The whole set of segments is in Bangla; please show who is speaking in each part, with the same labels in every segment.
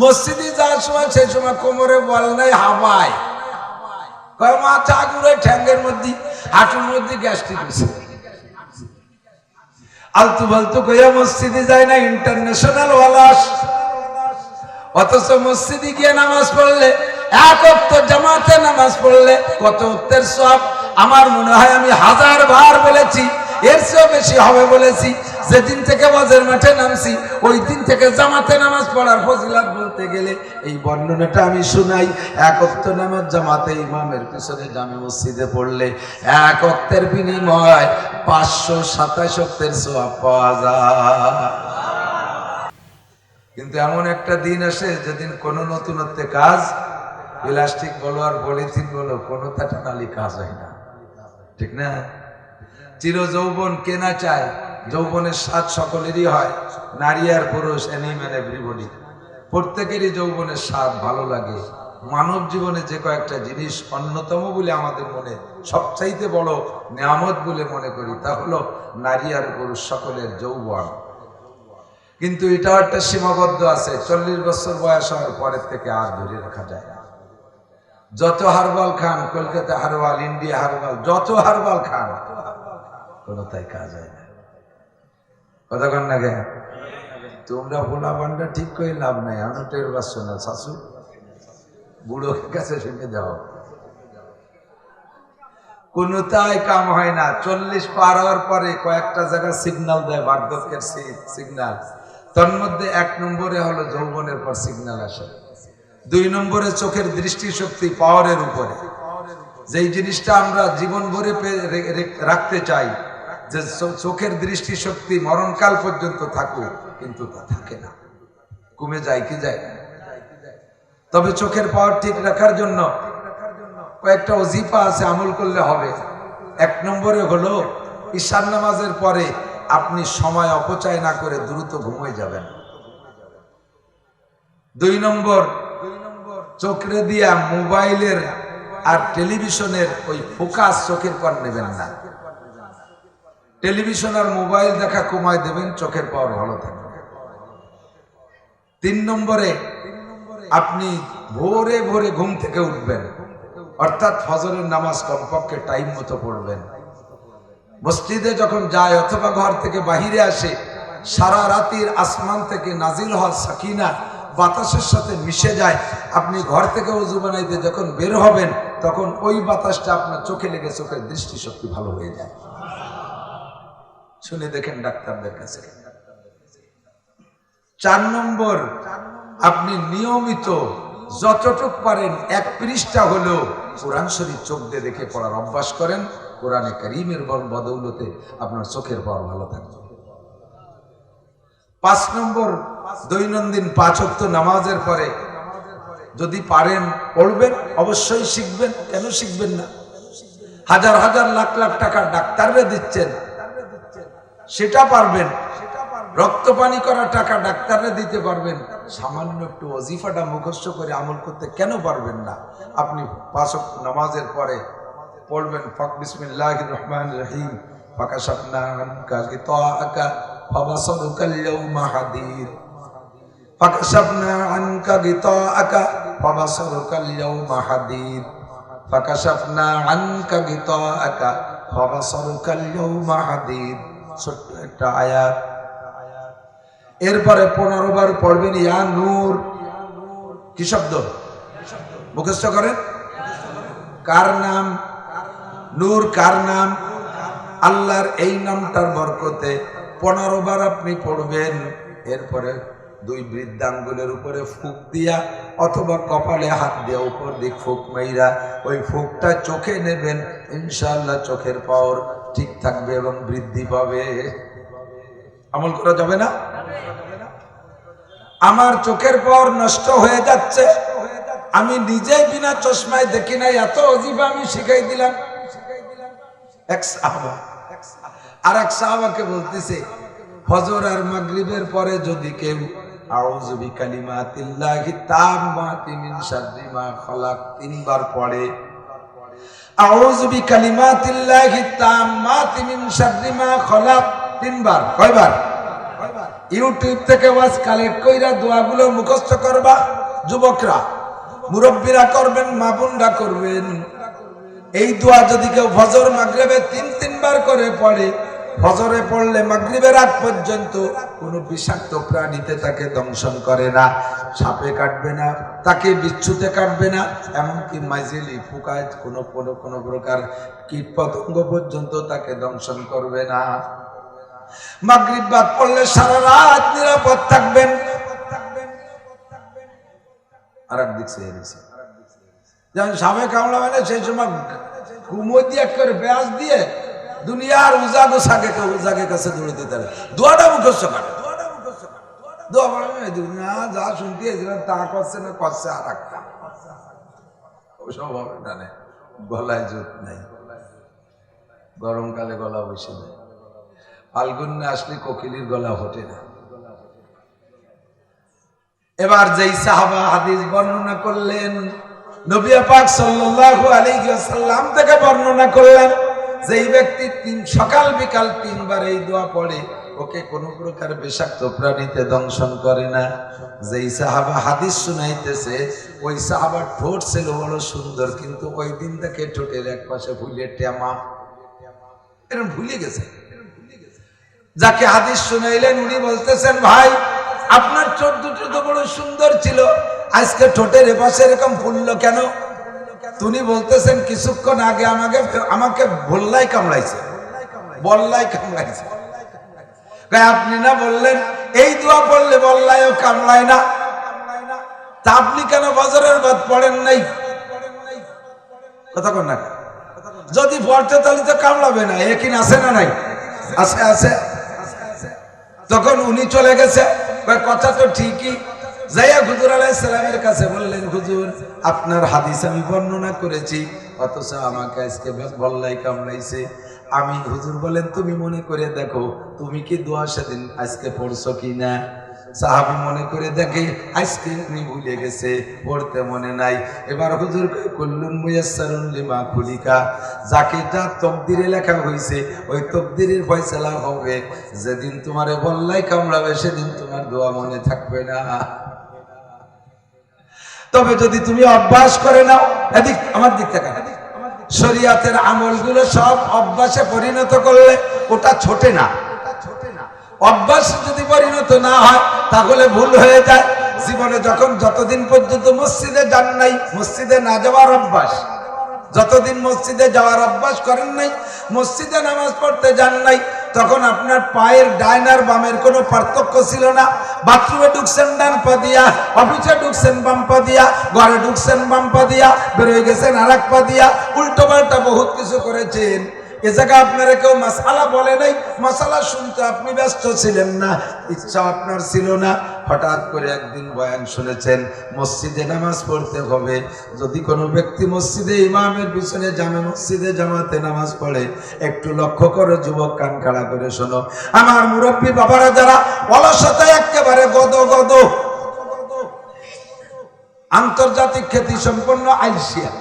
Speaker 1: মসজিদে যাওয়ার সময় সেই সময় কোমরে বল নাই, হাওয়ায় কয় মাথা ঘুরে ঠ্যাঙ্গের মধ্যে হাঁটুর মধ্যে গ্যাস্ট্রিক হয়েছে। আলতু ফালতু কইয়া মসজিদে যায় না, ইন্টারন্যাশনাল ওয়ালাস। অথচ মসজিদে গিয়ে নামাজ পড়লে, এক ওয়াক্ত জামাতে নামাজ পড়লে কত উত্তর সওয়াব। আমার মনে হয় আমি 1000 বার বলেছি, এর চেয়েও বেশি হবে বলেছি। যেদিন থেকে ওয়াজের মাঠে নামছি ওই দিন থেকে জামাতে নামাজ পড়ার ফজিলত বলতে গেলে এই বর্ণনাটা আমি শুনাই। এক ওয়াক্ত নামাজ জামাতে ইমামের পিছনে জামে মসজিদে পড়লে এক ওয়াক্তের বিনিময় 527 ওয়াক্তের সওয়াব পাওয়া যায়। কিন্তু এমন একটা দিন আসে যেদিন কোনো নতুনত্বে কাজ, প্লাস্টিক বলো আর পলিথিন বলো, কোনো টাটানালি কাজ হয় না, ঠিক না? চির যৌবন কেনা চায়, যৌবনের স্বাদ সকলেরই হয়, নারী আর পুরুষ, অ্যানিম্যাল এভরিবডি, প্রত্যেকেরই যৌবনের স্বাদ ভালো লাগে। মানব জীবনে যে কয়েকটা জিনিস অন্যতম বলে আমাদের মনে সবচাইতে বড় নিয়ামত বলে মনে করি, তা হলো নারী আর পুরুষ সকলের যৌবন। কিন্তু এটাও একটা সীমাবদ্ধ আছে, 40 বছর বয়স হওয়ার পরের থেকে আর ধরে রাখা যায় না। যত হারবাল খান, কলকাতা হারবাল, ইন্ডিয়া হারবাল, যত হারবাল খান, কোনোটাই কাজ হয় না। কতক্ষণ লাগে? তোমরা ভোলা বান্ডা ঠিক করে লাভ নাই, আমি টের পাচ্ছ না। শাশু বুড়ো কাছে শুনে যাও, কোনোটাই কাম হয় না। 40 পার হওয়ার পরে কয়েকটা জায়গা সিগন্যাল দেয়, বার্ধক্যের সিগন্যাল। তার মধ্যে 1 নম্বরে হলো যৌবনের পর সিগন্যাল আসে, 2 নম্বরে চোখের দৃষ্টিশক্তি পাওয়ারের উপরে। যেই জিনিসটা আমরা জীবন ভরে রাখতে চাই, যে চোখের দৃষ্টিশক্তি মরণকাল পর্যন্ত থাকুক, কিন্তু তা থাকে না, কমে যায় কি যায় না। তবে চোখের পাওয়ার ঠিক রাখার জন্য কয়েকটা ওজিফা আছে, আমল করলে হবে। 1 নম্বরে হলো ঈশার নামাজের পরে আপনি সময় অপচয় না করে দ্রুত ঘুমিয়ে যাবেন। 2 নম্বর, চোখে দিয়া মোবাইলের আর টেলিভিশনের ওই ফোকাস চোখের পর নেবেন না। টেলিভিশন আর মোবাইল দেখা কমায় দেবেন, চোখের পাওয়ার ভালো থাকবে। 3 নম্বরে আপনি ভোরে ভোরে ঘুম থেকে উঠবেন, অর্থাৎ ফজরের নামাজ কমপক্ষে টাইম মতো পড়বেন। মসজিদে যখন যায় অথবা ঘর থেকে বাহিরে আসে, সারা রাতের আসমান থেকে নাজিল হওয়া সাকিনা বাতাসের সাথে মিশে যায়। আপনি ঘর থেকে ওযু বানাইতে যখন বের হবেন, তখন ওই বাতাসটা আপনার চোখে লেগে চোখের দৃষ্টিশক্তি ভালো হয়ে যায়। শুনে দেখেন ডাক্তারদের কাছে। 4 নম্বর, আপনি নিয়মিত যতটুক পারেন 1 পৃষ্ঠা হলেও কোরআন শরীফ চোখ দিয়ে দেখে পড়ার অভ্যাস করেন। কোরআনে কারীমের বদৌলতে আপনার চোখের পাওয়ার ভালো থাকবে। 5 নম্বর, দৈনন্দিন 5 ওয়াক্ত নামাজের পরে যদি পারেন পড়বেন, অবশ্যই শিখবেন। কেন শিখবেন না? হাজার হাজার লাখ লাখ টাকা ডাক্তাররা দিচ্ছেন, সেটা পারবেন। রক্ত পানি করা টাকা ডাক্তাররা দিতে পারবেন, সামান্য একটু ওজিফাটা মুখস্থ করে আমল করতে কেন পারবেন না? আপনি 5 ওয়াক্ত নামাজের পরে পড়বেন বিসমিল্লাহির রহমানির রহিম, ফাকাশাফনা আনকা গিতাআকা ফাবাসারুকাল ইয়াওমা হাদীদ, ফাকাশাফনা আনকা গিতাআকা ফাবাসারুকাল ইয়াওমা হাদীদ, ফাকাশাফনা আনকা গিতাআকা ফাবাসারুকাল ইয়াওমা হাদীদ। ছোট্ট একটা আয়াত। এরপরে 15 বার পড়বেন ইয়া নূর। কি শব্দ? মুখস্থ করেন। কার নাম? নূর কার নাম? আল্লাহর এই নামটার বরকতে 15 বার আপনি পড়বেন। এরপরে 2 বৃদ্ধাঙ্গুলের উপরে ফুক দিয়া অথবা কপালে হাত দিয়ে উপর দিক ফুক মাইরা ওই ফুকটা চোখে নেবেন। ইনশাআল্লাহ চোখের পাওয়ার ঠিক থাকবে এবং বৃদ্ধি পাবে। আমল করা যাবে না? আমার চোখের পাওয়ার নষ্ট হয়ে যাচ্ছে, আমি নিজেই বিনা চশমায় দেখি নাই, এত অজিবা আমি শিখাই দিলাম। এক সাহাবা আর এক সাহাবাকে বলতেছে, ফজর আর মাগরিবের পরে যদি কেউ আউযু বিকালিমাতিল্লাহি তাম্মাতি মিন শাররি মা খালাক 3 বার পড়ে, আউযু বিকালিমাতিল্লাহি তাম্মাতি মিন শাররি মা খালাক 3 বার, কয়বার? ইউটিউব থেকে ওয়াজ কালেক্ট কইরা দোয়াগুলো মুখস্থ করবা। যুবকরা, মুরব্বীরা করবেন, মা বোনরা করবেন। এই দোয়া যদি কেউ ফজর মাগরিবে ৩ বার করে পড়ে, ফজরে পড়লে মাগরিবের আগ পর্যন্ত কোনো বিষাক্ত প্রাণীতে তাকে দংশন করে না, সাপে কাটবে না, তাকে বিচ্ছুতে কাটবে না, এমনকি মাইজেলি পোকায় কোনো প্রকার কীট পতঙ্গ পর্যন্ত তাকে দংশন করবে না। মাগরিব বাদ পড়লে সারা রাত নিরাপদ থাকবেন। আর এক দিক সে যেমন সাপে কামড়া মানে সেই সময় কুমো দিয়ে করে পেঁয়াজ দিয়ে দুনিয়ার উজাগে কাছে দৌড়ে দিতে হবে। দোয়াটা মুখস্থ করে, দোয়া না যা শুনতে এসেছিলাম তা করছে না, করছে আর একটা ওসব হবে না, গলায় জোট নেই, গরমকালে গলা বসে নেই, ফাল্গুন না আসলে কোকিলের গলা ফোটে না। এবার যেই সাহাবা হাদিস বর্ণনা করলেন, নবী পাক সাল্লাল্লাহু আলাইহি ওয়াসাল্লাম থেকে বর্ণনা করলেন, যেই ব্যক্তি সকাল বিকাল ৩ বার এই দোয়া পড়ে ওকে কোন প্রকার বিষাক্ত প্রাণীতে দংশন করে না। যেই সাহাবা হাদিস শুনাইতেছে ওই সাহাবার ঠোঁট ছিল বড় সুন্দর, কিন্তু ওই দিন থেকে ঠোঁটের এক পাশে ফুলে টেমা, এরকম ভুলে গেছে। যাকে হাদিস শুনাইলেন উনি বলতেছেন, ভাই আপনার ঠোঁট দুটো তো বড় সুন্দর ছিল, আজকে ঠোঁটের এপাশে এরকম ফুললো কেন? তিনি বলতেছেন, কিছুক্ষণ আগে আমাকে বল্লাই কামড়াইছে। আপনি না বললেন এই দোয়া পড়লে বল্লাইও কামড়ায় না, তা আপনি কেন ফজরের বাদ পড়েন নাই? কথা কন না, যদি পড়তে তাহলে তো কামড়াবে না, একিন আছে না নাই? আছে আছে। তখন উনি চলে গেছে, কথা তো ঠিকই। যাইয়া হুজুর আলাইহিস সালামের কাছে বললেন, হুজুর আপনার হাদিস আমি বর্ণনা করেছি, অথচ আমাকে আজকে বল্লাই কামড়াইছে। আমি হুজুর বলেন তুমি মনে করে দেখো তুমি কি দোয়া সেদিন আজকে পড়ছো কিনা। সাহাবী মনে করে দেখে আজকে উনি ভুলে গেছে, পড়তে মনে নাই। এবার হুজুর কুল্লুন মুয়াসসারুন লিমা খুলিকা, যাকে যা তকদিরে লেখা হয়েছে ওই তকদিরের ফয়সালা হবে। যেদিন তোমারে বল্লাই কামড়াবে সেদিন তোমার দোয়া মনে থাকবে না। তবে যদি তুমি অভ্যাস করে নাও, এদিক আমার দিক থেকে শরীয়তের আমলগুলো সব অভ্যাসে পরিণত করলে ওটা ছোটে না। অভ্যাস যদি পরিণত না হয় তাহলে ভুল হয়ে যায়। জীবনে যতদিন পর্যন্ত মসজিদে যান নাই, মসজিদে না যাওয়ার অভ্যাস, যতদিন মসজিদে যাওয়ার অভ্যাস করেন নাই, মসজিদে নামাজ পড়তে যান নাই, তখন আপনার পায়ের ডাইন আর বামের কোনো পার্থক্য ছিল না। বাথরুমে ঢুকছেন ডান পা দিয়া, অফিসে ঢুকছেন বাম পা দিয়া, ঘরে ঢুকছেন বাম পা দিয়া, বেরোয় গেছেন আর এক পা দিয়া, উল্টো পাল্টা বহুত কিছু করেছেন। এ জায়গায় আপনারা কেউ মাসালা বলে নাই, মাসালা শুনতে আপনি ব্যস্ত ছিলেন না, ইচ্ছা আপনার ছিল না। হঠাৎ করে একদিন বয়ান শুনেছেন মসজিদে নামাজ পড়তে হবে। যদি কোনো ব্যক্তি মসজিদে ইমামের পিছনে জামে মসজিদে জামাতে নামাজ পড়ে, একটু লক্ষ্য করো যুবক, কান খাড়া করে শোনো। আমার মুরব্বী বাবারা যারা অলসতায় একেবারে গদ আন্তর্জাতিক খ্যাতি সম্পন্ন আইসিয়া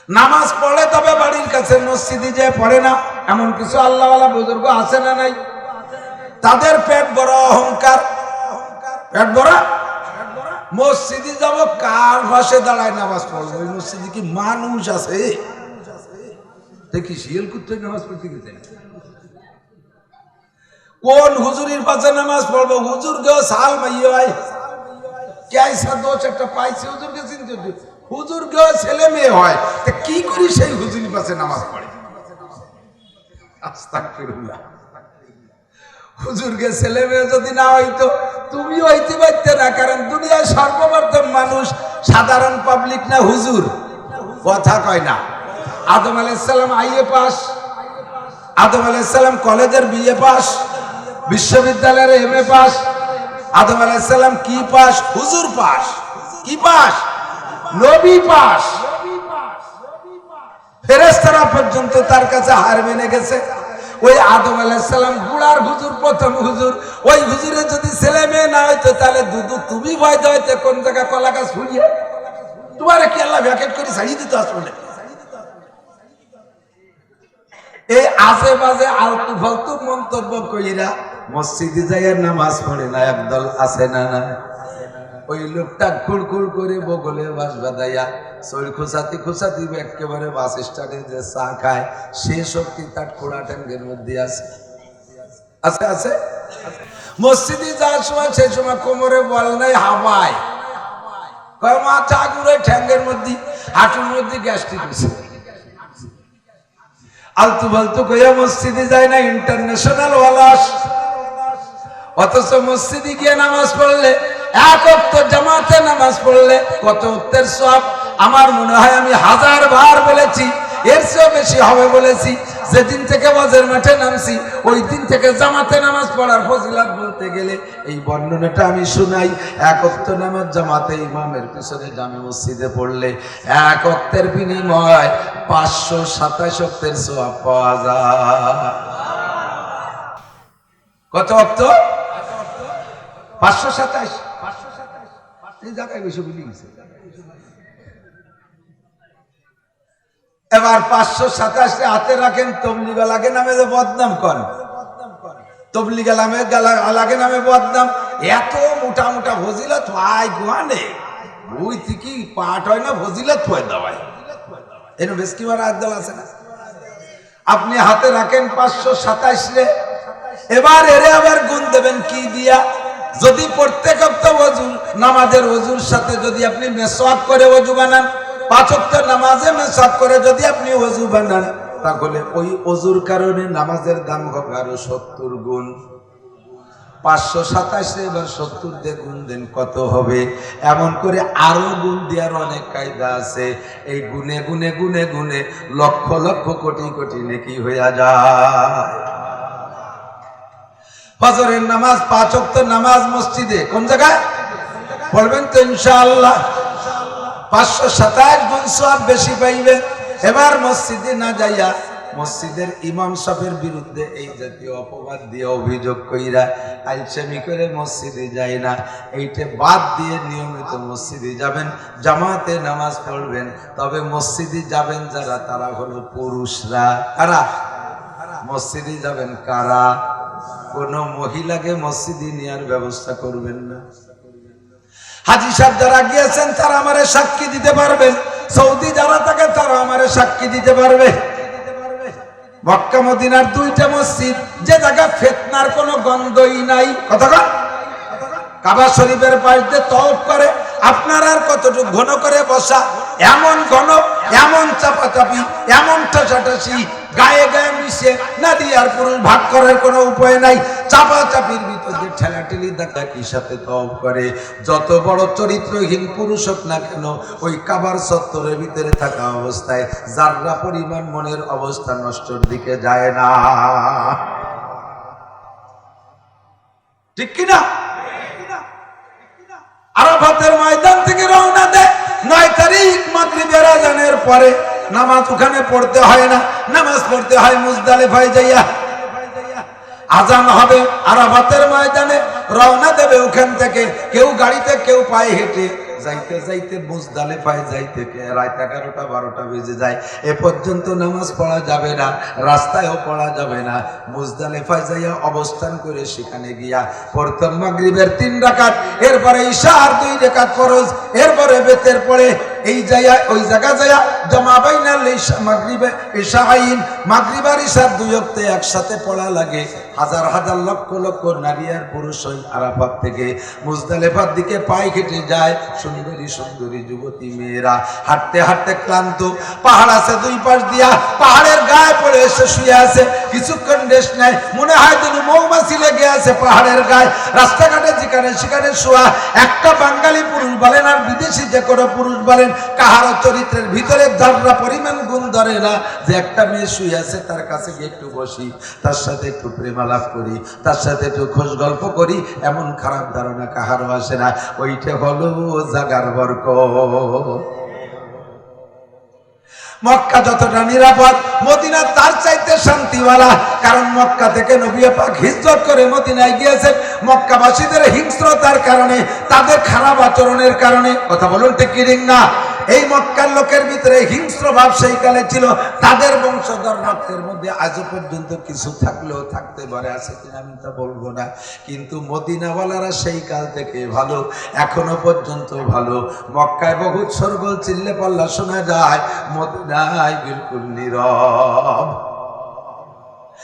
Speaker 1: নামাজ পড়ে, তবে বাড়ির কাছে মসজিদে যে পড়ে না, এমন কিছু আল্লাহওয়ালা বুজুর্গ আছে না নাই? তাদের পেট বড় অহংকার, পেট বড়। মসজিদে যাব কার পাশে দাঁড়ায় নামাজ পড়বো? ওই মসজিদে কি মানুষ আছে? দেখি শিয়াল কুত্তে নামাজ পড়তে গেছে, কোন হুজুরির পাশে নামাজ পড়বো? হুজুর কেউ সাল মাইয়াই কেসা দোষ একটা পাইছে, হুজুরকে চিনতে, হুজুর কেউ ছেলে মেয়ে হয়, কি করি সেই হুজুরির পাশে নামাজ পড়ে? আস্তাগফিরুল্লাহ। হুজুরকে ছেলে মেয়ে যদি না হইতো তুমি হইতে পারতে না, কারণ দুনিয়ার সর্বপ্রথম মানুষ সাধারণ পাবলিক না, হুজুর। কথা কয় না। আদম আলাইহিস সালাম আইএ পাস, আদম আলাইহিস সালাম কলেজের বিএ পাস, বিশ্ববিদ্যালয়ের এমএ পাস। আদম আলাইহিস সালাম কি পাস? হুজুর পাস। কি পাস? নবী পাস। ফেরেশতারা পর্যন্ত তার কাছে হার মেনে গেছে। ওই আদম আলাইহিস সালাম বুড়ার হুজুর, প্রথম হুজুর। ওই হুজুরের যদি ছেলে মেয়ে না হইতো তাহলে দুদু তুমি ভয় হইতে কোন জায়গা কলা গাছ ফুলিয়ে তোমার কি আল্লাহ ভ্যাকেট করে ছাড়িয়ে দিত আসলে। এই আজে বাজে আলতু ফালতু মন্তব্য কইরা মসজিদে যাইয়া নামাজ পড়ে না, একদল আছে না না? ওই লোকটা খুড়খুড় করে বগলে বাস বাঁধাইয়া শরীর খুঁচাতি খুঁচাতি একেবারে বাস স্ট্যান্ডে যে চা খায়, সে শক্তি তার খোড়া ট্যাঙ্কের মধ্যে আছে। আছে আছে। মসজিদে যাওয়ার সময় সেই সময় কোমরে বল নাই, হাওয়ায় মা চা ঘুরে ঠ্যাঙ্গের মধ্যে, হাঁটুর মধ্যে গ্যাস্ট্রিক হয়েছে। আলতু ফালতু কইয়া মসজিদে যায় না, ইন্টারন্যাশনাল ওয়ালাস। অথচ মসজিদে গিয়ে নামাজ পড়লে, এক ওয়াক্ত জামাতে নামাজ পড়লে কত ওয়াক্তের সওয়াব। আমার মনে হয় আমি 1000 বার বলেছি, এর চেয়েও বেশি হবে বলেছি। যেদিন থেকে ওয়াজের মাঠে নামছি ওই দিন থেকে জামাতে নামাজ পড়ার ফজিলত বলতে গেলে এই বর্ণনাটা আমি শুনাই। এক ওয়াক্ত নামাজ জামাতে ইমামের পিছনে জামে মসজিদে পড়লে এক ওয়াক্তের বিনিময় 527 ওয়াক্তের সওয়াব পাওয়া যায়। কত ওয়াক্ত? 527। এই জায়গায় বেশি ভুলে গেছে। এবার 527 হাতে রাখেন, তবলিগা লাগে নামে যে বদনাম করেন, তবলিগা লাগে নামে বদনাম। এত মোটা মোটা ফজিলত হয় গুহানে, ওই থেকে পাঠ হয় না, ফজিলত হয় দাওয়ায়। এর বেশ কি বার আদল আছে না? আপনি হাতে রাখেন 527 রে, এবার এরে আবার গুণ দেবেন কি দিয়া? যদি প্রত্যেক ওয়াজু নামাজের ওযুর সাথে যদি আপনি মেসওয়াক করে ওযু বানান, 5 ওয়াক্ত নামাজে মেসওয়াক করে যদি আপনি ওযু বানান, তাহলে ওই ওযুর কারণে নামাজের দাম হবে আরো 70 গুণ। 527 এবার 70 দিয়ে গুণ দেন, কত হবে? এমন করে আরো গুণ দেওয়ার অনেক কায়দা আছে। এই গুনে গুনে গুনে গুনে লক্ষ লক্ষ কোটি কোটি নেকি হইয়া যায়। ফজরের নামাজ 5 ওয়াক্ত নামাজ মসজিদে কোন জায়গায় পড়বেন তো ইনশাআল্লাহ 527 গুণ সওয়াব বেশি পাইবেন। এবার মসজিদে না যাইয়া মসজিদের ইমাম সাহেবের বিরুদ্ধে এই জাতীয় অপবাদ দিয়ে অভিযোগ কইরা আলসেমি করে মসজিদে যায় না, এইটা বাদ দিয়ে নিয়মিত মসজিদে যাবেন, জামাতে নামাজ পড়বেন। তবে মসজিদে যাবেন যারা, তারা হলো পুরুষরা। কারা মসজিদে যাবেন? কারা? কোন মহিলাকে মসজিদে নেওয়ার ব্যবস্থা করবেন না। হাজী সাহেব যারা গিয়েছেন তারা আমারে সাক্ষী দিতে পারবেন, সৌদি যারা থাকে তারা আমারে সাক্ষী দিতে পারবে। মক্কা মদিনার 2টা মসজিদ যে জায়গা ফিতনার কোনো গন্ধই নাই, কথা কন, কাবা শরীফের পাশ দিয়ে তওয়াফ করে আপনার আর কতটুকু ঘন করে বসা, এমন ঘন, এমন চাপাচাপি, এমন ঠাসাঠাসি, গায়ে গায়ে মিশে নারী আর পুরুষ ভাগ করার কোনো উপায় নাই। চাপাচাপির ভিতরে ঠেলাঠেলি দেখা কি সাথে তওয়াফ করে। যত বড় চরিত্রহীন পুরুষ হোক না কেন, ওই কাবার চত্বরের ভিতরে থাকা অবস্থায় যাররা পরিমাণ মনের অবস্থা নষ্টর দিকে যায় না। ঠিক কিনা? আরাফাতের ময়দান থেকে রওনা দেয় 9 তারিখ মাগরিবের আযানের পরে। নামাজ ওখানে পড়তে হয় না, নামাজ পড়তে হয় মুজদালিফায় যাইয়া। আযান হবে আরাফাতের ময়দানে, রওনা দেবে ওখান থেকে, কেউ গাড়িতে কেউ পায়ে হেঁটে। যাইতে যাইতে মুজদালিফায় যাইতে রাত 11টা 12টা বেজে যায়। এ পর্যন্ত নামাজ পড়া যাবে না, রাস্তায়ও পড়া যাবে না। মুজদালিফায় যাইয়া অবস্থান করে সেখানে গিয়া প্রথম মাগরিবের 3 রাকাত, এরপরে ইশার 2 রাকাত ফরজ, এরপরে বেতের পড়ে এই যাইয়া ওই জায়গা যাইয়া জামা বাইনাল ইশা মাগরিবে ইশাইন, মাগরিব আর ইশা 2 ওয়াক্ত একসাথে পড়া লাগে। হাজার হাজার লক্ষ লক্ষ নারী আর পুরুষ ওই আরাফাত থেকে মুজদালিফার দিকে পায়ে হেঁটে যায়। সুন্দরী সুন্দরী যুবতী মেয়েরা হাঁটতে হাঁটতে ক্লান্ত, পাহাড় আছে 2 পাশ দিয়া, পাহাড়ের গায়ে পড়ে এসে শুয়ে আছে। কিছুক্ষণ রেস্ট নেয়, মনে হয় যেন মৌমাছি লেগে আছে পাহাড়ের গায়ে। রাস্তাঘাটে যেখানে সেখানে শোয়া। একটা বাঙালি পুরুষ বলেন আর বিদেশি যে কোনো পুরুষ বলেন, কাহারও চরিত্রের ভিতরে যারা পরিমাণ গুণ ধরে না যে একটা মেয়ে শুয়ে আছে তার কাছে গিয়ে একটু বসি, তার সাথে একটু প্রেমালাপ করি, তার সাথে একটু খোঁজ গল্প করি, এমন খারাপ ধারণা কাহারও আসে না। ওইটা হলো জাগার বরকত। মক্কা যতটা নিরাপদ, মদিনা তার চাইতে শান্তিওয়ালা। কারণ মক্কা থেকে নবী পাক হিজরত করে মদিনায় গিয়েছেন মক্কাবাসীদের হিংস্রতার কারণে, তাদের খারাপ আচরণের কারণে। কথা বলুন ঠিক কি না? এই মক্কার লোকের ভিতরে হিংস্র ভাব সেই কালে ছিল, তাদের বংশধর রক্তের মধ্যে আজও পর্যন্ত কিছু থাকলেও থাকতে পারে, আছে কিনা আমি তা বলবো না, কিন্তু মদিনাওয়ালারা সেই কাল থেকে ভালো, এখনো পর্যন্ত ভালো। মক্কায় বহুত সরগোল চিল্লে পাল্লা শোনা যায়, মদিনায় বিলকুল নীরব।